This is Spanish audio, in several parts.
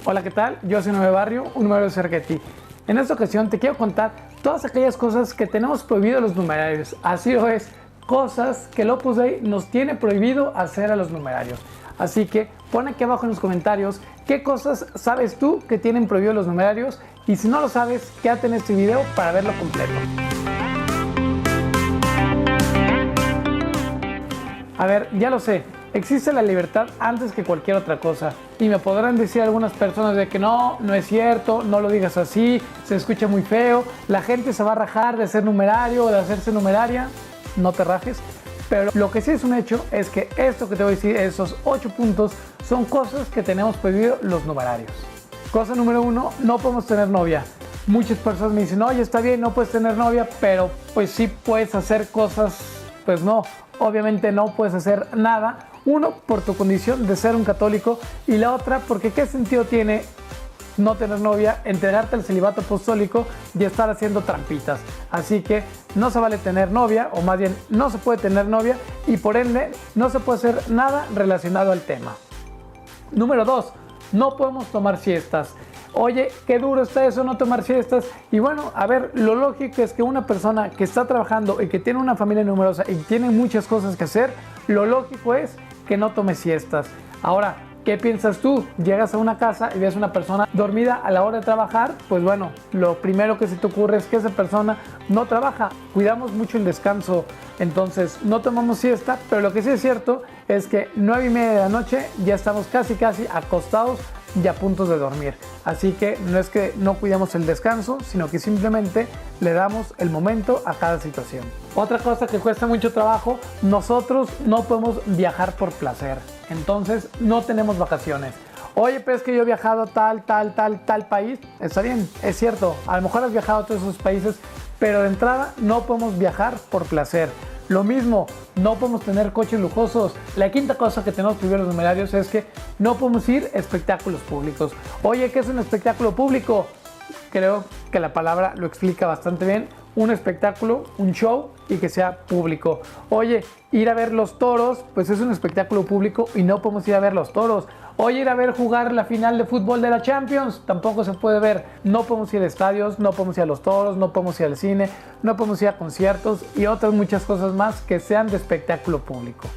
Hola, ¿qué tal? Yo soy Nueve Barrio, un numerario cerca de ti. En esta ocasión te quiero contar todas aquellas cosas que tenemos prohibido a los numerarios. Así lo es, cosas que el Opus Dei nos tiene prohibido hacer a los numerarios. Así que pon aquí abajo en los comentarios qué cosas sabes tú que tienen prohibido los numerarios, y si no lo sabes, quédate en este video para verlo completo. A ver, ya lo sé, existe la libertad antes que cualquier otra cosa. Y me podrán decir algunas personas de que no es cierto, no lo digas así, se escucha muy feo, la gente se va a rajar de ser numerario o de hacerse numeraria. No te rajes. Pero lo que sí es un hecho es que esto que te voy a decir, esos 8 puntos, son cosas que tenemos prohibido los numerarios. Cosa número 1, no podemos tener novia. Muchas personas me dicen, oye, está bien, no puedes tener novia, pero pues sí puedes hacer cosas. Pues no, obviamente no puedes hacer nada. Uno, por tu condición de ser un católico, y la otra, porque ¿qué sentido tiene no tener novia, entregarte al celibato apostólico y estar haciendo trampitas? Así que no se vale tener novia, o más bien no se puede tener novia, y por ende no se puede hacer nada relacionado al tema. Número 2, no podemos tomar siestas. Oye, qué duro está eso, no tomar siestas. Y bueno, a ver, lo lógico es que una persona que está trabajando y que tiene una familia numerosa y tiene muchas cosas que hacer, lo lógico es que no tome siestas. Ahora, ¿qué piensas tú? Llegas a una casa y ves a una persona dormida a la hora de trabajar, pues bueno, lo primero que se te ocurre es que esa persona no trabaja. Cuidamos mucho el descanso, entonces no tomamos siesta, pero lo que sí es cierto es que 9:30 de la noche ya estamos casi acostados y a punto de dormir. Así que no es que no cuidamos el descanso, sino que simplemente le damos el momento a cada situación. Otra cosa que cuesta mucho trabajo, nosotros no podemos viajar por placer. Entonces no tenemos vacaciones. Oye, pero es que yo he viajado a tal país. Está bien, es cierto, a lo mejor has viajado a todos esos países, pero de entrada no podemos viajar por placer. Lo mismo, no podemos tener coches lujosos. La quinta cosa que tenemos prohibido los numerarios es que no podemos ir a espectáculos públicos. Oye, ¿qué es un espectáculo público? Creo que la palabra lo explica bastante bien. Un espectáculo, un show, y que sea público. Oye, ir a ver los toros, pues es un espectáculo público y no podemos ir a ver los toros. Oye, ir a ver jugar la final de fútbol de la Champions, tampoco se puede ver. No podemos ir a estadios, no podemos ir a los toros, no podemos ir al cine, no podemos ir a conciertos y otras muchas cosas más que sean de espectáculo público.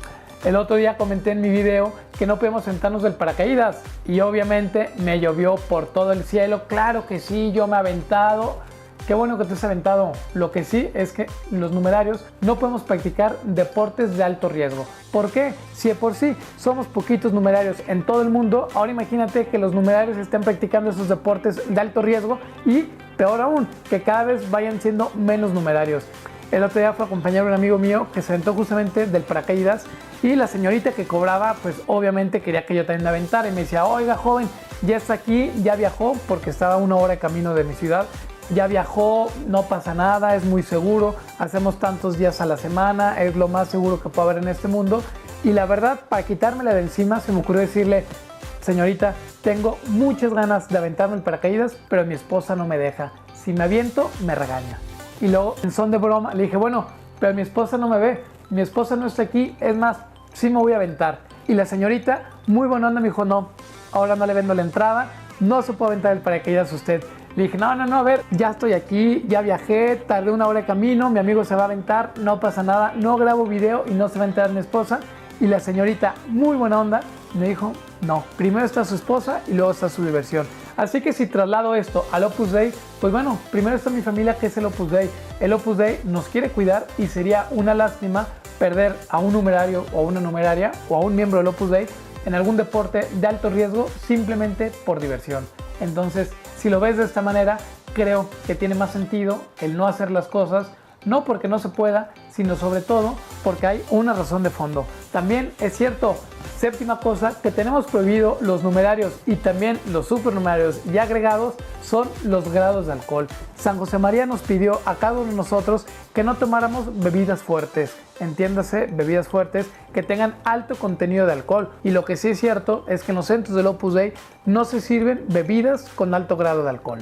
El otro día comenté en mi video que no podemos sentarnos del paracaídas y obviamente me llovió por todo el cielo. Claro que sí, yo me he aventado. Qué bueno que te has aventado. Lo que sí es que los numerarios no podemos practicar deportes de alto riesgo. ¿Por qué? Si de por sí somos poquitos numerarios en todo el mundo, ahora imagínate que los numerarios estén practicando esos deportes de alto riesgo y, peor aún, que cada vez vayan siendo menos numerarios. El otro día fue a acompañar a un amigo mío que se aventó justamente del paracaídas y la señorita que cobraba, pues obviamente quería que yo también me aventara y me decía, oiga joven, ya está aquí, ya viajó, porque estaba a 1 hora de camino de mi ciudad. Ya viajó, no pasa nada, es muy seguro, hacemos tantos días a la semana, es lo más seguro que puede haber en este mundo. Y la verdad, para quitármela de encima, se me ocurrió decirle, señorita, tengo muchas ganas de aventarme el paracaídas, pero mi esposa no me deja. Si me aviento, me regaña. Y luego, en son de broma, le dije, bueno, pero mi esposa no me ve, mi esposa no está aquí, es más, sí me voy a aventar. Y la señorita, muy buena onda, me dijo, no, ahora no le vendo la entrada, no se puede aventar el paracaídas usted. Le dije, no, a ver, ya estoy aquí, ya viajé, tardé 1 hora de camino, mi amigo se va a aventar, no pasa nada, no grabo video y no se va a enterar mi esposa. Y la señorita, muy buena onda, me dijo, no, primero está su esposa y luego está su diversión. Así que si traslado esto al Opus Dei, pues bueno, primero está mi familia, que es el Opus Dei. El Opus Dei nos quiere cuidar y sería una lástima perder a un numerario o a una numeraria o a un miembro del Opus Dei en algún deporte de alto riesgo simplemente por diversión. Entonces, si lo ves de esta manera, creo que tiene más sentido el no hacer las cosas, no porque no se pueda, sino sobre todo porque hay una razón de fondo. También es cierto, séptima cosa, que tenemos prohibido los numerarios y también los supernumerarios y agregados son los grados de alcohol. San José María nos pidió a cada uno de nosotros que no tomáramos bebidas fuertes, entiéndase, bebidas fuertes que tengan alto contenido de alcohol. Y lo que sí es cierto es que en los centros del Opus Dei no se sirven bebidas con alto grado de alcohol.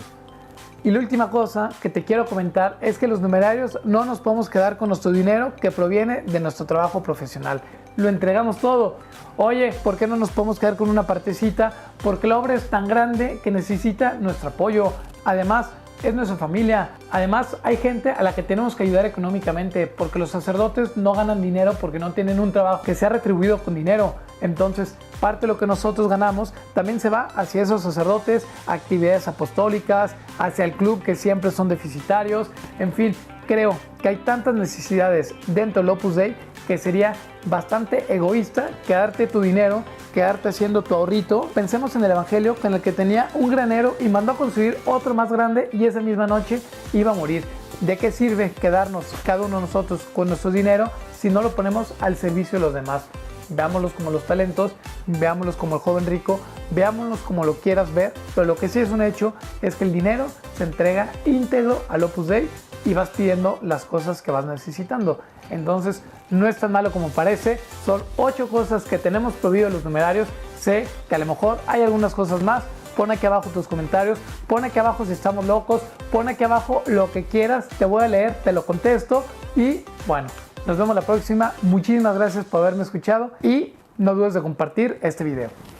Y la última cosa que te quiero comentar es que los numerarios no nos podemos quedar con nuestro dinero que proviene de nuestro trabajo profesional. lo entregamos todo. Oye, ¿por qué no nos podemos quedar con una partecita? Porque la obra es tan grande que necesita nuestro apoyo. Además, es nuestra familia. Además, hay gente a la que tenemos que ayudar económicamente, porque los sacerdotes no ganan dinero porque no tienen un trabajo que sea retribuido con dinero. Entonces, parte de lo que nosotros ganamos también se va hacia esos sacerdotes, actividades apostólicas, hacia el club que siempre son deficitarios. En fin, creo que hay tantas necesidades dentro del Opus Dei que sería bastante egoísta quedarte tu dinero, quedarte haciendo tu ahorrito. Pensemos en el Evangelio, en el que tenía un granero y mandó a construir otro más grande y esa misma noche iba a morir. ¿De qué sirve quedarnos cada uno de nosotros con nuestro dinero si no lo ponemos al servicio de los demás? Veámoslos como los talentos, veámoslos como el joven rico, veámoslos como lo quieras ver, pero lo que sí es un hecho es que el dinero se entrega íntegro al Opus Dei y vas pidiendo las cosas que vas necesitando. Entonces, no es tan malo como parece. Son 8 cosas que tenemos prohibido en los numerarios. Sé que a lo mejor hay algunas cosas más. Pon aquí abajo tus comentarios, pon aquí abajo si estamos locos, pon aquí abajo lo que quieras, te voy a leer, te lo contesto y bueno, nos vemos la próxima. Muchísimas gracias por haberme escuchado y no dudes de compartir este video.